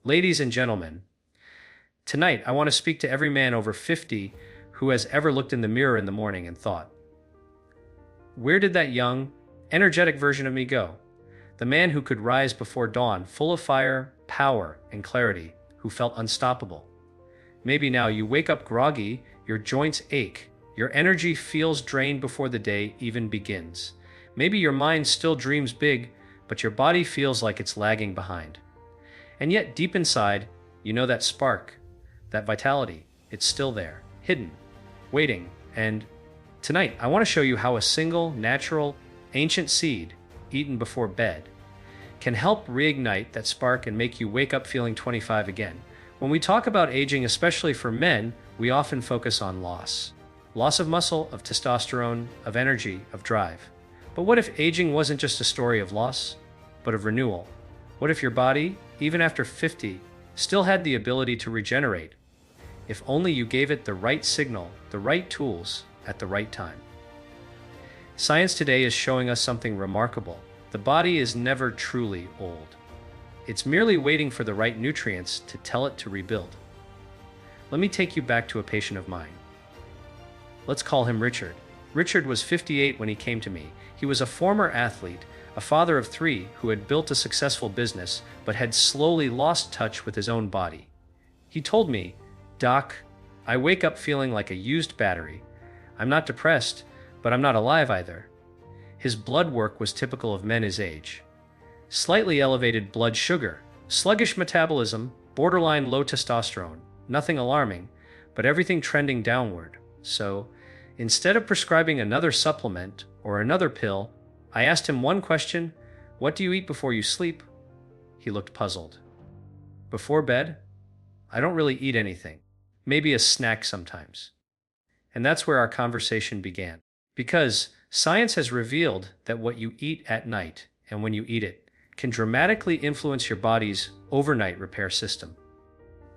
Ladies and gentlemen, tonight I want to speak to every man over 50 who has ever looked in the mirror in the morning and thought, where did that young, energetic version of me go? The man who could rise before dawn, full of fire, power, and clarity, who felt unstoppable. Maybe now you wake up groggy, your joints ache, your energy feels drained before the day even begins. Maybe your mind still dreams big, but your body feels like it's lagging behind. And yet, deep inside, you know that spark, that vitality, it's still there, hidden, waiting. And tonight, I want to show you how a single, natural, ancient seed, eaten before bed, can help reignite that spark and make you wake up feeling 25 again. When we talk about aging, especially for men, we often focus on loss. Loss of muscle, of testosterone, of energy, of drive. But what if aging wasn't just a story of loss, but of renewal? What if your body, even after 50, still had the ability to regenerate, if only you gave it the right signal, the right tools, at the right time? Science today is showing us something remarkable. The body is never truly old. It's merely waiting for the right nutrients to tell it to rebuild. Let me take you back to a patient of mine. Let's call him Richard. Richard was 58 when he came to me. He was a former athlete, a father of 3 who had built a successful business but had slowly lost touch with his own body. He told me, "Doc, I wake up feeling like a used battery. I'm not depressed, but I'm not alive either." His blood work was typical of men his age. Slightly elevated blood sugar, sluggish metabolism, borderline low testosterone, nothing alarming, but everything trending downward. So, instead of prescribing another supplement or another pill, I asked him one question: "What do you eat before you sleep?" He looked puzzled. "Before bed? I don't really eat anything. Maybe a snack sometimes." And that's where our conversation began. Because science has revealed that what you eat at night, and when you eat it, can dramatically influence your body's overnight repair system.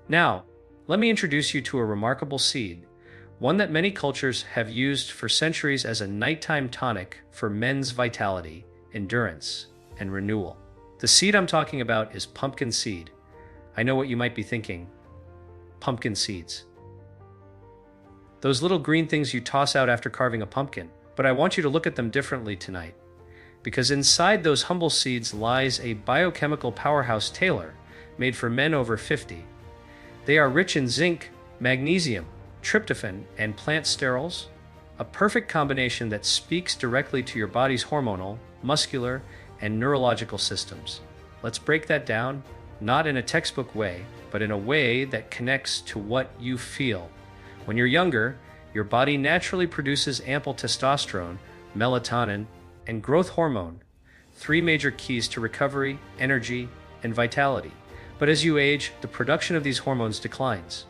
Now, let me introduce you to a remarkable seed, one that many cultures have used for centuries as a nighttime tonic for men's vitality, endurance, and renewal. The seed I'm talking about is pumpkin seed. I know what you might be thinking. Pumpkin seeds. Those little green things you toss out after carving a pumpkin. But I want you to look at them differently tonight, because inside those humble seeds lies a biochemical powerhouse tailor made for men over 50. They are rich in zinc, magnesium, tryptophan, and plant sterols, a perfect combination that speaks directly to your body's hormonal, muscular, and neurological systems. Let's break that down, not in a textbook way, but in a way that connects to what you feel. When you're younger, your body naturally produces ample testosterone, melatonin, and growth hormone, 3 major keys to recovery, energy, and vitality. But as you age, the production of these hormones declines.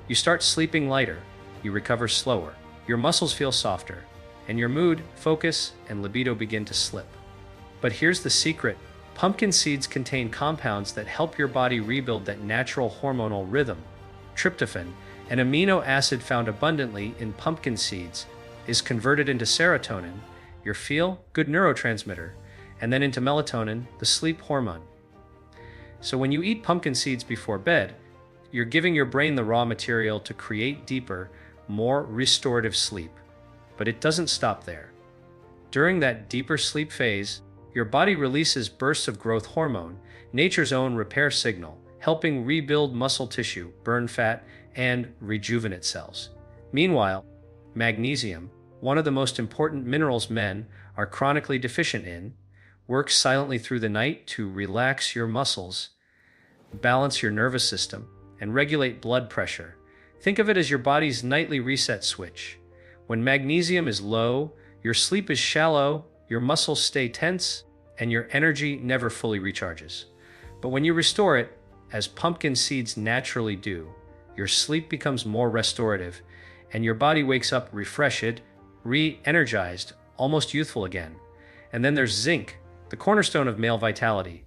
You start sleeping lighter, you recover slower, your muscles feel softer, and your mood, focus, and libido begin to slip. But here's the secret: pumpkin seeds contain compounds that help your body rebuild that natural hormonal rhythm. Tryptophan, an amino acid found abundantly in pumpkin seeds, is converted into serotonin, your feel-good neurotransmitter, and then into melatonin, the sleep hormone. So when you eat pumpkin seeds before bed, you're giving your brain the raw material to create deeper, more restorative sleep. But it doesn't stop there. During that deeper sleep phase, your body releases bursts of growth hormone, nature's own repair signal, helping rebuild muscle tissue, burn fat, and rejuvenate cells. Meanwhile, magnesium, one of the most important minerals men are chronically deficient in, works silently through the night to relax your muscles, balance your nervous system, and regulate blood pressure. Think of it as your body's nightly reset switch. When magnesium is low, your sleep is shallow, your muscles stay tense, and your energy never fully recharges. But when you restore it, as pumpkin seeds naturally do, your sleep becomes more restorative, and your body wakes up refreshed, re-energized, almost youthful again. And then there's zinc, the cornerstone of male vitality.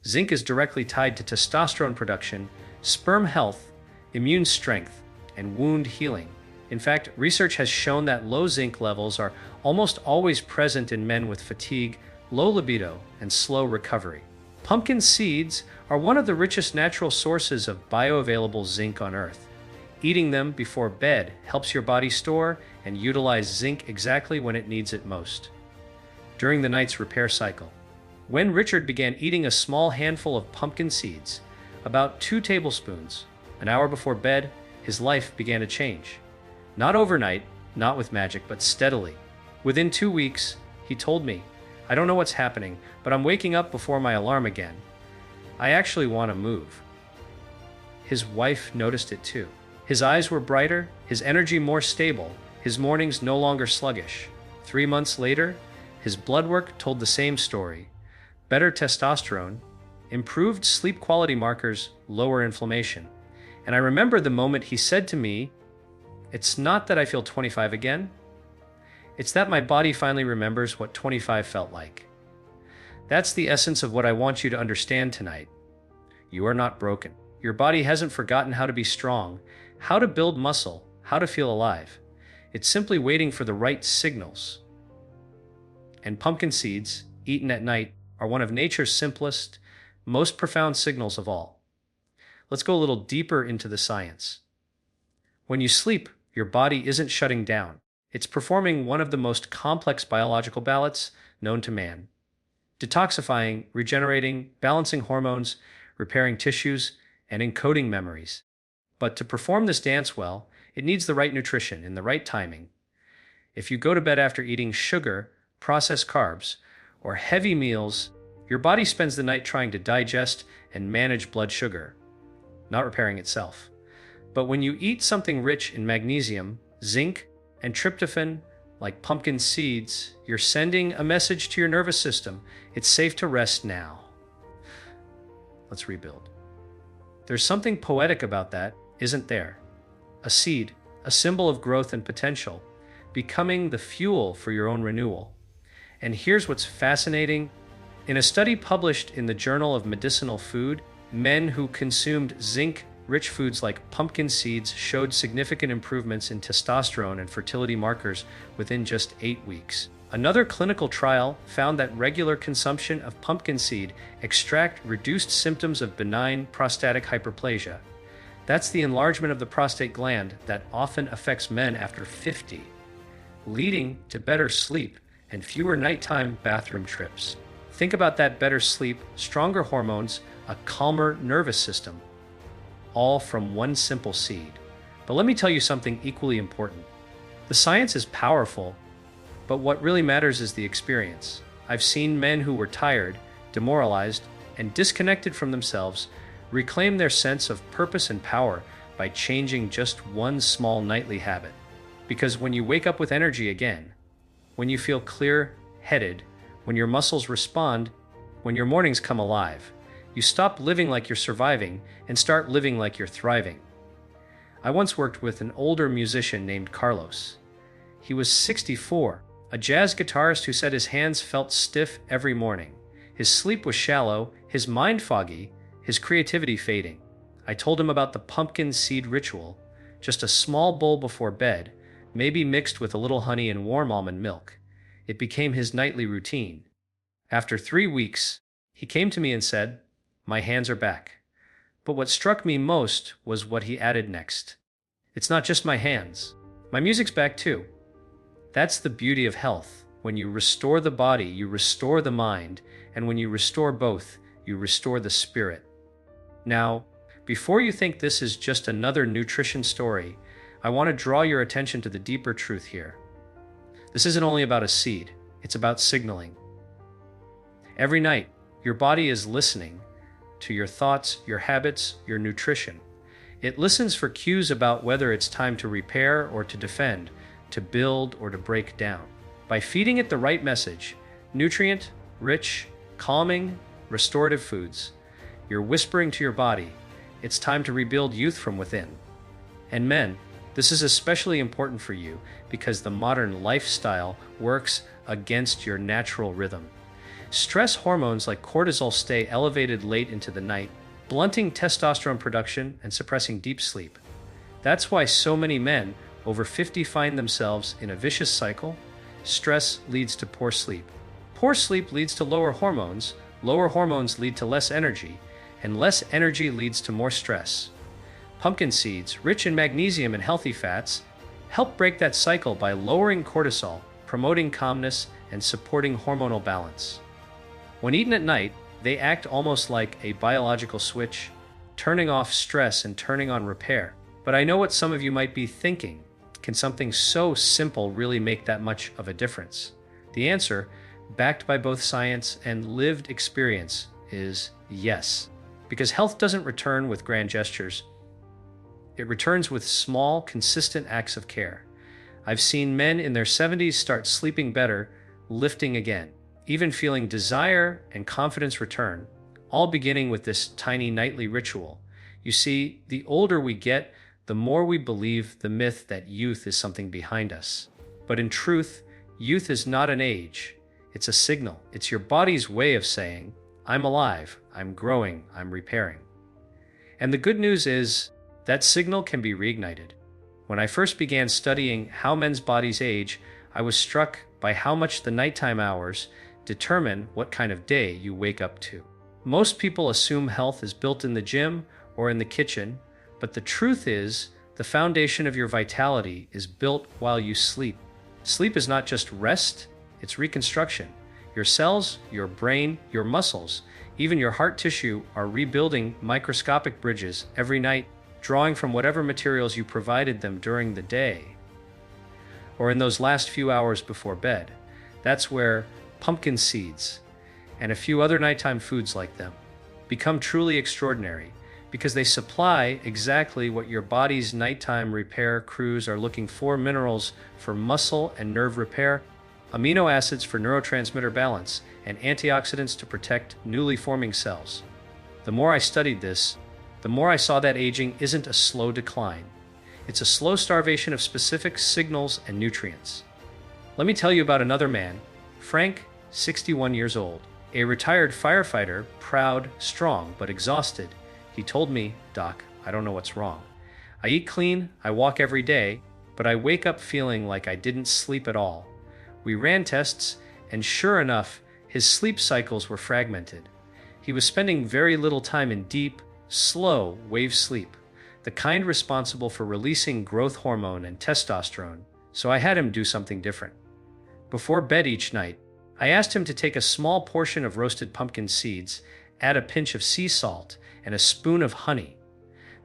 Zinc is directly tied to testosterone production, sperm health, immune strength, and wound healing. In fact, research has shown that low zinc levels are almost always present in men with fatigue, low libido, and slow recovery. Pumpkin seeds are one of the richest natural sources of bioavailable zinc on Earth. Eating them before bed helps your body store and utilize zinc exactly when it needs it most, during the night's repair cycle. When Richard began eating a small handful of pumpkin seeds, about 2 tablespoons, an hour before bed, his life began to change. Not overnight, not with magic, but steadily. Within 2 weeks, he told me, "I don't know what's happening, but I'm waking up before my alarm again. I actually want to move." His wife noticed it too. His eyes were brighter, his energy more stable, his mornings no longer sluggish. 3 months later, his blood work told the same story. Better testosterone, improved sleep quality markers, lower inflammation. And I remember the moment he said to me, "It's not that I feel 25 again. It's that my body finally remembers what 25 felt like." That's the essence of what I want you to understand tonight. You are not broken. Your body hasn't forgotten how to be strong, how to build muscle, how to feel alive. It's simply waiting for the right signals. And pumpkin seeds, eaten at night, are one of nature's simplest, most profound signals of all. Let's go a little deeper into the science. When you sleep, your body isn't shutting down. It's performing one of the most complex biological ballots known to man. Detoxifying, regenerating, balancing hormones, repairing tissues, and encoding memories. But to perform this dance well, it needs the right nutrition in the right timing. If you go to bed after eating sugar, processed carbs, or heavy meals, your body spends the night trying to digest and manage blood sugar, not repairing itself. But when you eat something rich in magnesium, zinc, and tryptophan, like pumpkin seeds, you're sending a message to your nervous system. It's safe to rest now. Let's rebuild. There's something poetic about that, isn't there? A seed, a symbol of growth and potential, becoming the fuel for your own renewal. And here's what's fascinating. In a study published in the Journal of Medicinal Food, men who consumed zinc-rich foods like pumpkin seeds showed significant improvements in testosterone and fertility markers within just 8 weeks. Another clinical trial found that regular consumption of pumpkin seed extract reduced symptoms of benign prostatic hyperplasia. That's the enlargement of the prostate gland that often affects men after 50, leading to better sleep and fewer nighttime bathroom trips. Think about that: better sleep, stronger hormones, a calmer nervous system, all from one simple seed. But let me tell you something equally important. The science is powerful, but what really matters is the experience. I've seen men who were tired, demoralized, and disconnected from themselves reclaim their sense of purpose and power by changing just one small nightly habit. Because when you wake up with energy again, when you feel clear-headed, when your muscles respond, when your mornings come alive, you stop living like you're surviving and start living like you're thriving. I once worked with an older musician named Carlos. He was 64, a jazz guitarist who said his hands felt stiff every morning. His sleep was shallow, his mind foggy, his creativity fading. I told him about the pumpkin seed ritual, just a small bowl before bed, maybe mixed with a little honey and warm almond milk. It became his nightly routine. After 3 weeks, he came to me and said, "My hands are back." But what struck me most was what he added next. "It's not just my hands. My music's back too." That's the beauty of health. When you restore the body, you restore the mind, and when you restore both, you restore the spirit. Now, before you think this is just another nutrition story, I want to draw your attention to the deeper truth here. This isn't only about a seed, it's about signaling. Every night, your body is listening to your thoughts, your habits, your nutrition. It listens for cues about whether it's time to repair or to defend, to build or to break down. By feeding it the right message, nutrient, rich, calming, restorative foods, you're whispering to your body, it's time to rebuild youth from within. And men, this is especially important for you because the modern lifestyle works against your natural rhythm. Stress hormones like cortisol stay elevated late into the night, blunting testosterone production and suppressing deep sleep. That's why so many men over 50 find themselves in a vicious cycle. Stress leads to poor sleep. Poor sleep leads to lower hormones lead to less energy, and less energy leads to more stress. Pumpkin seeds, rich in magnesium and healthy fats, help break that cycle by lowering cortisol, promoting calmness, and supporting hormonal balance. When eaten at night, they act almost like a biological switch, turning off stress and turning on repair. But I know what some of you might be thinking. Can something so simple really make that much of a difference? The answer, backed by both science and lived experience, is yes. Because health doesn't return with grand gestures. It returns with small, consistent acts of care. I've seen men in their 70s start sleeping better, lifting again, even feeling desire and confidence return, all beginning with this tiny nightly ritual. You see, the older we get, the more we believe the myth that youth is something behind us. But in truth, youth is not an age. It's a signal. It's your body's way of saying, I'm alive, I'm growing, I'm repairing. And the good news is, that signal can be reignited. When I first began studying how men's bodies age, I was struck by how much the nighttime hours determine what kind of day you wake up to. Most people assume health is built in the gym or in the kitchen, but the truth is, the foundation of your vitality is built while you sleep. Sleep is not just rest, it's reconstruction. Your cells, your brain, your muscles, even your heart tissue are rebuilding microscopic bridges every night, drawing from whatever materials you provided them during the day, or in those last few hours before bed. That's where pumpkin seeds and a few other nighttime foods like them become truly extraordinary, because they supply exactly what your body's nighttime repair crews are looking for: minerals for muscle and nerve repair, amino acids for neurotransmitter balance, and antioxidants to protect newly forming cells. The more I studied this, the more I saw that aging isn't a slow decline. It's a slow starvation of specific signals and nutrients. Let me tell you about another man, Frank, 61 years old, a retired firefighter, proud, strong, but exhausted. He told me, "Doc, I don't know what's wrong. I eat clean, I walk every day, but I wake up feeling like I didn't sleep at all." We ran tests, and sure enough, his sleep cycles were fragmented. He was spending very little time in deep, slow wave sleep, the kind responsible for releasing growth hormone and testosterone, so I had him do something different. Before bed each night, I asked him to take a small portion of roasted pumpkin seeds, add a pinch of sea salt, and a spoon of honey.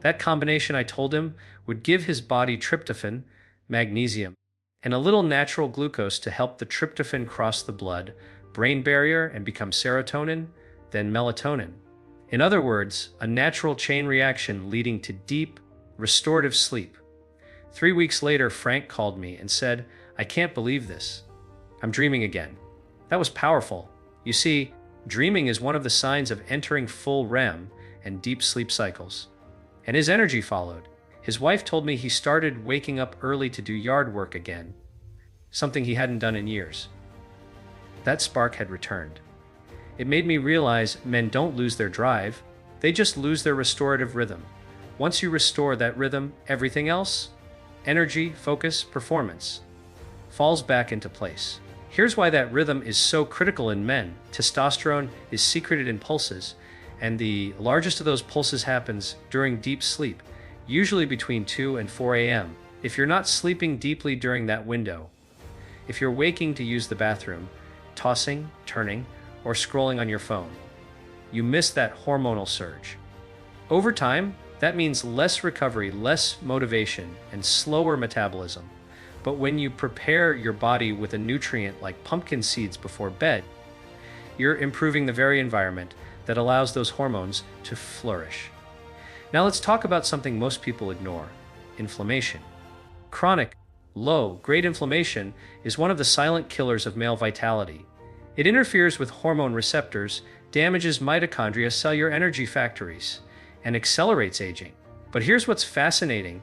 That combination, I told him, would give his body tryptophan, magnesium, and a little natural glucose to help the tryptophan cross the blood-brain barrier and become serotonin, then melatonin. In other words, a natural chain reaction leading to deep, restorative sleep. 3 weeks later, Frank called me and said, "I can't believe this. I'm dreaming again." That was powerful. You see, dreaming is one of the signs of entering full REM and deep sleep cycles. And his energy followed. His wife told me he started waking up early to do yard work again, something he hadn't done in years. That spark had returned. It made me realize men don't lose their drive, they just lose their restorative rhythm. Once you restore that rhythm, everything else, energy, focus, performance, falls back into place. Here's why that rhythm is so critical in men. Testosterone is secreted in pulses, and the largest of those pulses happens during deep sleep, usually between 2 and 4 a.m. If you're not sleeping deeply during that window, if you're waking to use the bathroom, tossing, turning, or scrolling on your phone, you miss that hormonal surge. Over time, that means less recovery, less motivation, and slower metabolism. But when you prepare your body with a nutrient like pumpkin seeds before bed, you're improving the very environment that allows those hormones to flourish. Now let's talk about something most people ignore: inflammation. Chronic, low-grade inflammation is one of the silent killers of male vitality. It interferes with hormone receptors, damages mitochondria, cellular energy factories, and accelerates aging. But here's what's fascinating.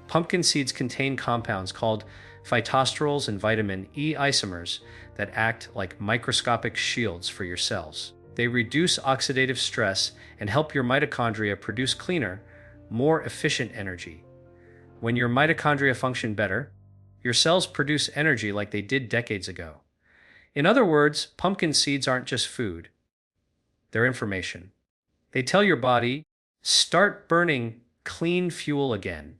Pumpkin seeds contain compounds called phytosterols and vitamin E isomers that act like microscopic shields for your cells. They reduce oxidative stress and help your mitochondria produce cleaner, more efficient energy. When your mitochondria function better, your cells produce energy like they did decades ago. In other words, pumpkin seeds aren't just food, they're information. They tell your body, start burning clean fuel again.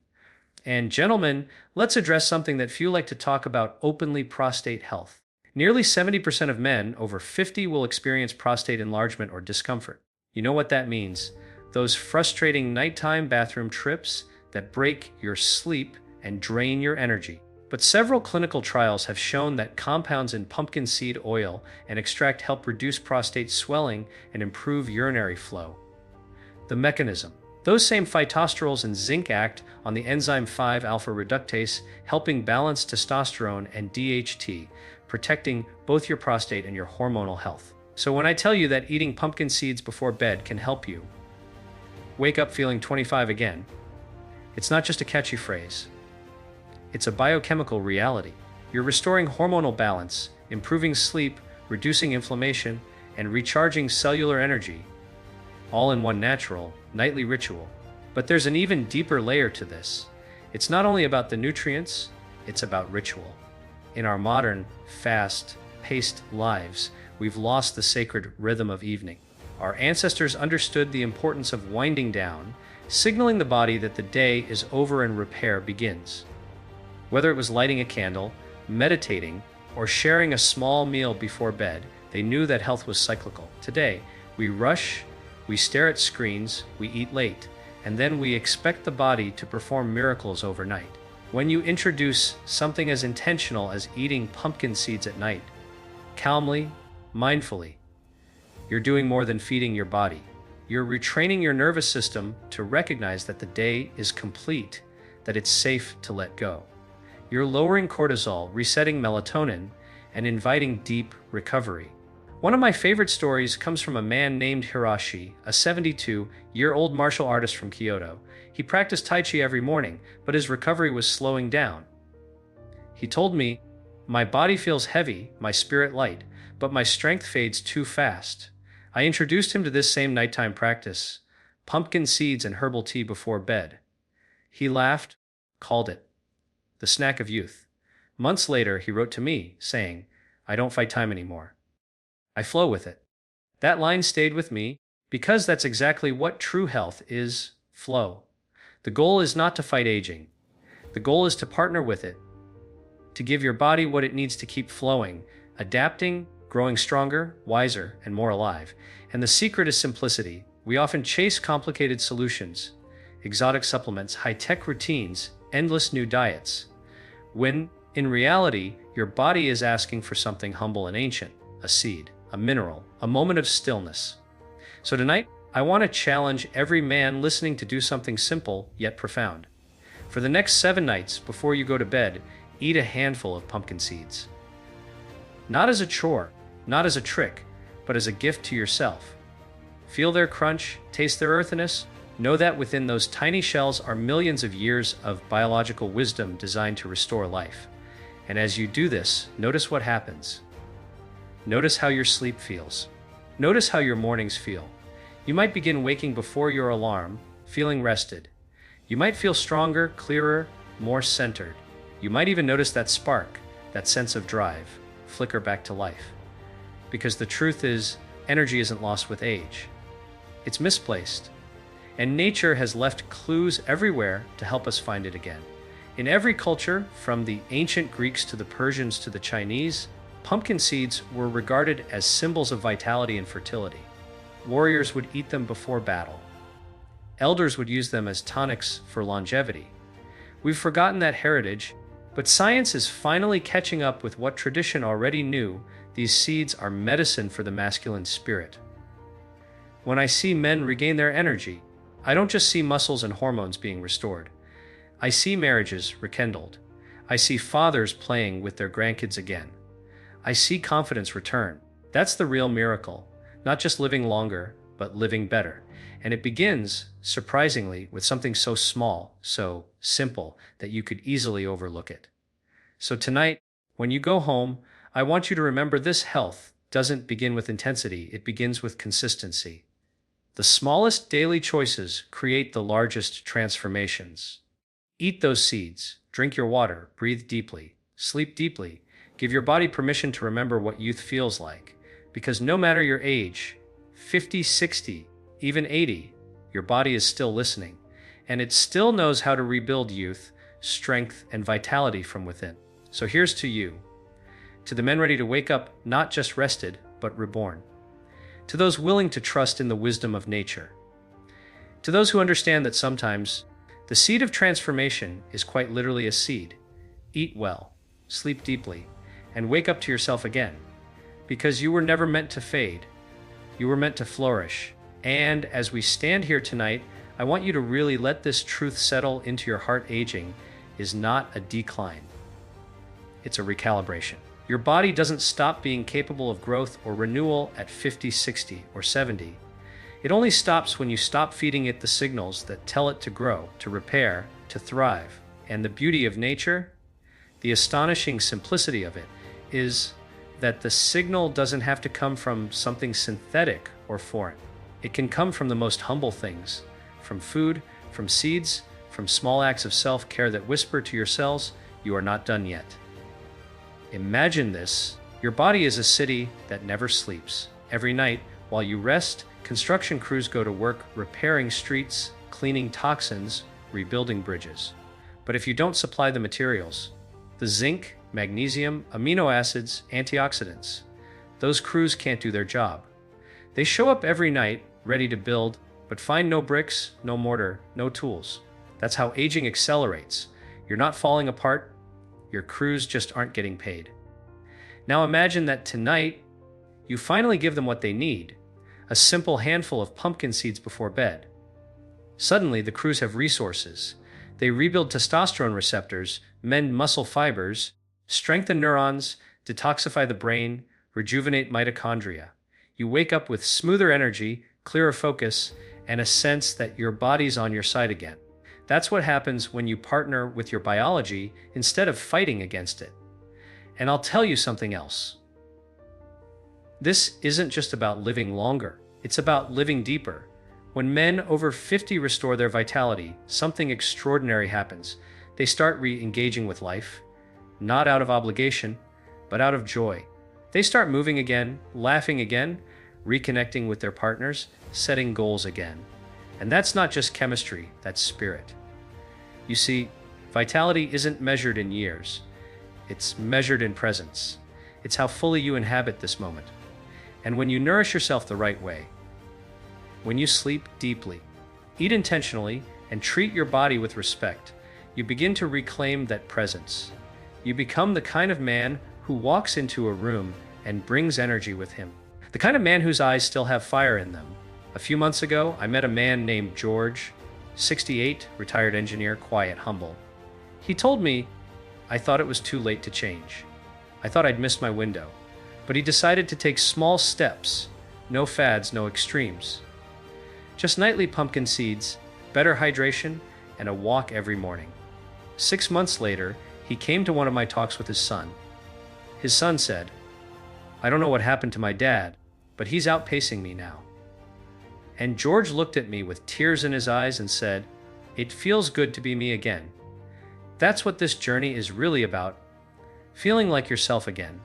And gentlemen, let's address something that few like to talk about openly: prostate health. Nearly 70% of men over 50 will experience prostate enlargement or discomfort. You know what that means? Those frustrating nighttime bathroom trips that break your sleep and drain your energy. But several clinical trials have shown that compounds in pumpkin seed oil and extract help reduce prostate swelling and improve urinary flow. The mechanism. Those same phytosterols and zinc act on the enzyme 5-alpha reductase, helping balance testosterone and DHT, protecting both your prostate and your hormonal health. So when I tell you that eating pumpkin seeds before bed can help you wake up feeling 25 again, it's not just a catchy phrase. It's a biochemical reality. You're restoring hormonal balance, improving sleep, reducing inflammation, and recharging cellular energy, all in one natural, nightly ritual. But there's an even deeper layer to this. It's not only about the nutrients, it's about ritual. In our modern, fast-paced lives, we've lost the sacred rhythm of evening. Our ancestors understood the importance of winding down, signaling the body that the day is over and repair begins. Whether it was lighting a candle, meditating, or sharing a small meal before bed, they knew that health was cyclical. Today, we rush, we stare at screens, we eat late, and then we expect the body to perform miracles overnight. When you introduce something as intentional as eating pumpkin seeds at night, calmly, mindfully, you're doing more than feeding your body. You're retraining your nervous system to recognize that the day is complete, that it's safe to let go. You're lowering cortisol, resetting melatonin, and inviting deep recovery. One of my favorite stories comes from a man named Hiroshi, a 72-year-old martial artist from Kyoto. He practiced Tai Chi every morning, but his recovery was slowing down. He told me, "My body feels heavy, my spirit light, but my strength fades too fast." I introduced him to this same nighttime practice, pumpkin seeds and herbal tea before bed. He laughed, called it the snack of youth. Months later, he wrote to me, saying, "I don't fight time anymore. I flow with it." That line stayed with me because that's exactly what true health is: flow. The goal is not to fight aging. The goal is to partner with it, to give your body what it needs to keep flowing, adapting, growing stronger, wiser, and more alive. And the secret is simplicity. We often chase complicated solutions, exotic supplements, high-tech routines, endless new diets, when, in reality, your body is asking for something humble and ancient: a seed, a mineral, a moment of stillness. So tonight, I want to challenge every man listening to do something simple yet profound. For the next 7 nights before you go to bed, eat a handful of pumpkin seeds. Not as a chore, not as a trick, but as a gift to yourself. Feel their crunch, taste their earthiness. Know that within those tiny shells are millions of years of biological wisdom designed to restore life. And as you do this, notice what happens. Notice how your sleep feels. Notice how your mornings feel. You might begin waking before your alarm, feeling rested. You might feel stronger, clearer, more centered. You might even notice that spark, that sense of drive, flicker back to life. Because the truth is, energy isn't lost with age. It's misplaced. And nature has left clues everywhere to help us find it again. In every culture, from the ancient Greeks to the Persians to the Chinese, pumpkin seeds were regarded as symbols of vitality and fertility. Warriors would eat them before battle. Elders would use them as tonics for longevity. We've forgotten that heritage, but science is finally catching up with what tradition already knew. These seeds are medicine for the masculine spirit. When I see men regain their energy, I don't just see muscles and hormones being restored. I see marriages rekindled. I see fathers playing with their grandkids again. I see confidence return. That's the real miracle. Not just living longer, but living better. And it begins, surprisingly, with something so small, so simple, that you could easily overlook it. So tonight, when you go home, I want you to remember this: health doesn't begin with intensity, it begins with consistency. The smallest daily choices create the largest transformations. Eat those seeds, drink your water, breathe deeply, sleep deeply. Give your body permission to remember what youth feels like. Because no matter your age, 50, 60, even 80, your body is still listening, and it still knows how to rebuild youth, strength, and vitality from within. So here's to you, to the men ready to wake up not just rested, but reborn, to those willing to trust in the wisdom of nature, to those who understand that sometimes the seed of transformation is quite literally a seed. Eat well, sleep deeply, and wake up to yourself again, because you were never meant to fade. You were meant to flourish. And as we stand here tonight, I want you to really let this truth settle into your heart. Aging is not a decline. It's a recalibration. Your body doesn't stop being capable of growth or renewal at 50, 60, or 70. It only stops when you stop feeding it the signals that tell it to grow, to repair, to thrive. And the beauty of nature, the astonishing simplicity of it, is that the signal doesn't have to come from something synthetic or foreign. It can come from the most humble things, from food, from seeds, from small acts of self-care that whisper to your cells, you are not done yet. Imagine this. Your body is a city that never sleeps. Every night, while you rest, construction crews go to work repairing streets, cleaning toxins, rebuilding bridges. But if you don't supply the materials, the zinc, magnesium, amino acids, antioxidants, those crews can't do their job. They show up every night, ready to build, but find no bricks, no mortar, no tools. That's how aging accelerates. You're not falling apart, your crews just aren't getting paid. Now imagine that tonight, you finally give them what they need, a simple handful of pumpkin seeds before bed. Suddenly, the crews have resources. They rebuild testosterone receptors, mend muscle fibers, strengthen neurons, detoxify the brain, rejuvenate mitochondria. You wake up with smoother energy, clearer focus, and a sense that your body's on your side again. That's what happens when you partner with your biology instead of fighting against it. And I'll tell you something else. This isn't just about living longer. It's about living deeper. When men over 50 restore their vitality, something extraordinary happens. They start re-engaging with life, not out of obligation, but out of joy. They start moving again, laughing again, reconnecting with their partners, setting goals again. And that's not just chemistry, that's spirit. You see, vitality isn't measured in years. It's measured in presence. It's how fully you inhabit this moment. And when you nourish yourself the right way, when you sleep deeply, eat intentionally, and treat your body with respect, you begin to reclaim that presence. You become the kind of man who walks into a room and brings energy with him. The kind of man whose eyes still have fire in them. A few months ago, I met a man named George, 68, retired engineer, quiet, humble. He told me, I thought it was too late to change. I thought I'd missed my window. But he decided to take small steps, no fads, no extremes. Just nightly pumpkin seeds, better hydration, and a walk every morning. 6 months later, he came to one of my talks with his son. His son said, I don't know what happened to my dad, but he's outpacing me now. And George looked at me with tears in his eyes and said, it feels good to be me again. That's what this journey is really about, feeling like yourself again.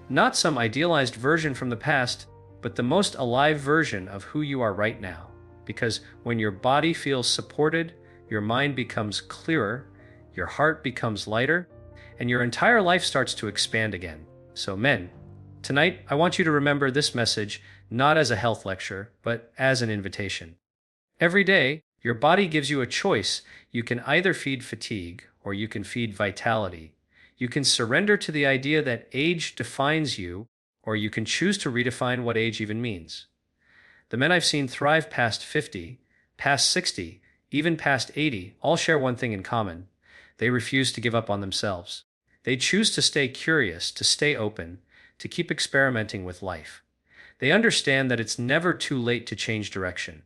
Not some idealized version from the past, but the most alive version of who you are right now. Because when your body feels supported, your mind becomes clearer, your heart becomes lighter, and your entire life starts to expand again. So men, tonight I want you to remember this message not as a health lecture, but as an invitation. Every day, your body gives you a choice. You can either feed fatigue or you can feed vitality. You can surrender to the idea that age defines you, or you can choose to redefine what age even means. The men I've seen thrive past 50, past 60, even past 80, all share one thing in common. They refuse to give up on themselves. They choose to stay curious, to stay open, to keep experimenting with life. They understand that it's never too late to change direction.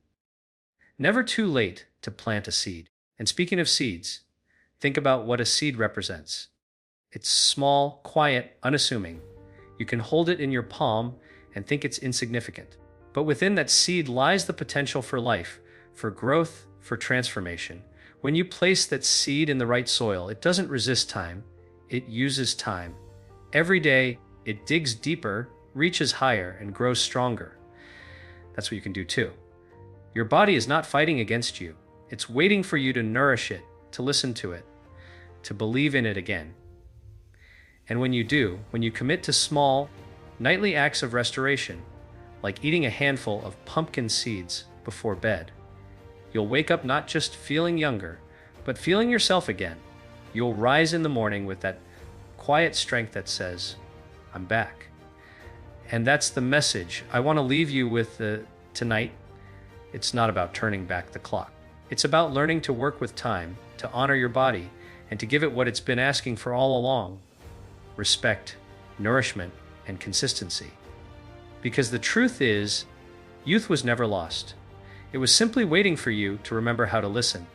Never too late to plant a seed. And speaking of seeds, think about what a seed represents. It's small, quiet, unassuming. You can hold it in your palm and think it's insignificant. But within that seed lies the potential for life, for growth, for transformation. When you place that seed in the right soil, it doesn't resist time, it uses time. Every day, it digs deeper, reaches higher, and grows stronger. That's what you can do too. Your body is not fighting against you. It's waiting for you to nourish it, to listen to it, to believe in it again. And when you do, when you commit to small, nightly acts of restoration, like eating a handful of pumpkin seeds before bed, you'll wake up not just feeling younger, but feeling yourself again. You'll rise in the morning with that quiet strength that says, I'm back. And that's the message I want to leave you with tonight. It's not about turning back the clock. It's about learning to work with time, to honor your body, and to give it what it's been asking for all along: respect, nourishment, and consistency. Because the truth is, youth was never lost. It was simply waiting for you to remember how to listen.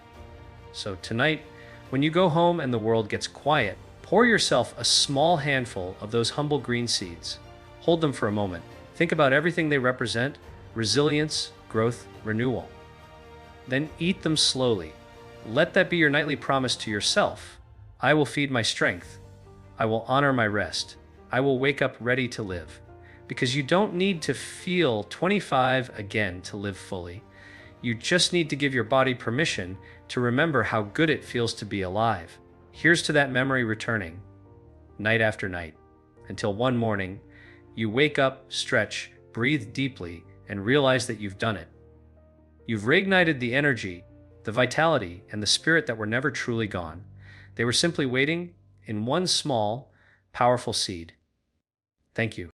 So tonight, when you go home and the world gets quiet, pour yourself a small handful of those humble green seeds. Hold them for a moment. Think about everything they represent: resilience, growth, renewal. Then eat them slowly. Let that be your nightly promise to yourself. I will feed my strength. I will honor my rest. I will wake up ready to live. Because you don't need to feel 25 again to live fully. You just need to give your body permission to remember how good it feels to be alive. Here's to that memory returning, night after night, until one morning, you wake up, stretch, breathe deeply, and realize that you've done it. You've reignited the energy, the vitality, and the spirit that were never truly gone. They were simply waiting in one small, powerful seed. Thank you.